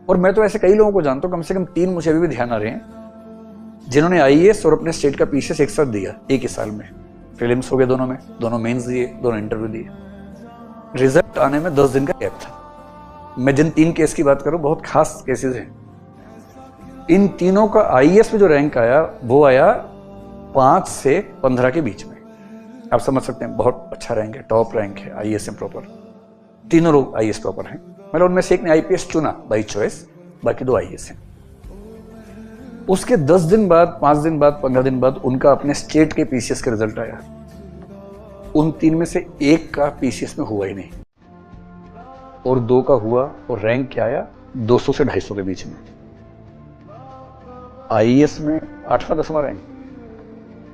और मैं तो ऐसे कई लोगों को जानता हूँ, कम से कम 3 मुझे अभी भी ध्यान आ रहे हैं, जिन्होंने आईएएस और अपने स्टेट का पीसीएस एक साथ दिया एक ही साल में। प्रीलिम्स हो गए दोनों में, दोनों मेंस दिए, दोनों इंटरव्यू दिए। रिजल्ट आने में 10 दिन का गैप था। मैं जिन 3 केस की बात करूं बहुत खास केसेस हैं। इन तीनों का आईएएस में जो रैंक आया वो आया 5 से 15 के बीच में। आप समझ सकते हैं बहुत अच्छा रैंक है, टॉप रैंक है आईएएस में प्रॉपर। तीनों लोग आईएएस प्रॉपर हैं, मतलब उनमें से एक ने आईपीएस चुना बाई चॉइस, बाकी 2 आईएएस हैं। उसके 10 दिन बाद, 5 दिन बाद, 15 दिन बाद उनका अपने स्टेट के पीसीएस का रिजल्ट आया। उन 3 में से एक का पीसीएस में हुआ ही नहीं और 2 का हुआ, और रैंक क्या आया 200 से 250 के बीच में। आईएएस में 8वां 10वां रैंक,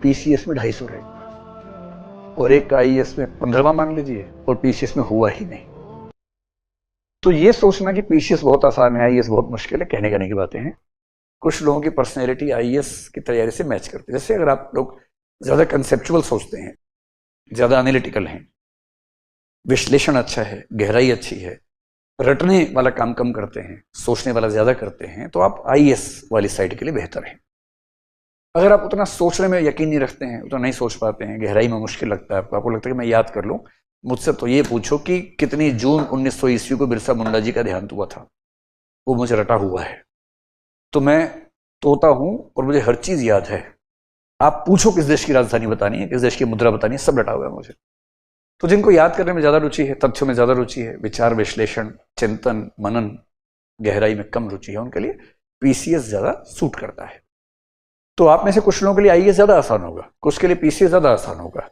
पीसीएस में 250 रैंक, और एक का आईएएस में 15वां मान लीजिए और पीसीएस में हुआ ही नहीं। तो ये सोचना कि पीसीएस बहुत आसान है, आईएएस बहुत मुश्किल है, कहने कहने की बातें हैं। कुछ लोगों की पर्सनैलिटी आईएएस की तैयारी से मैच करती है। जैसे अगर आप लोग ज्यादा कंसेप्चुअल सोचते हैं, ज्यादा एनालिटिकल हैं, विश्लेषण अच्छा है, गहराई अच्छी है, रटने वाला काम कम करते हैं, सोचने वाला ज्यादा करते हैं, तो आप आईएएस वाली साइड के लिए बेहतर हैं। अगर आप उतना सोचने में यकीन नहीं रखते हैं, उतना नहीं सोच पाते हैं, गहराई में मुश्किल लगता है आपको लगता है कि मैं याद कर लूं, मुझसे तो ये पूछो कि कितनी जून 1900 ईस्वी को बिरसा मुंडा जी का देहांत हुआ था, वो मुझे रटा हुआ है। तो मैं तोता हूं और मुझे हर चीज याद है। आप पूछो किस देश की राजधानी बतानी है, किस देश की मुद्रा बतानी है, सब रटा हुआ है मुझे। तो जिनको याद करने में ज्यादा रुचि है, तथ्यों में ज्यादा रुचि है, विचार विश्लेषण, चिंतन मनन, गहराई में कम रुचि है, उनके लिए पीसीएस ज्यादा सूट करता है। तो आप में से कुछ लोगों के लिए आईएएस ज्यादा आसान होगा, कुछ के लिए पीसीएस ज्यादा आसान होगा।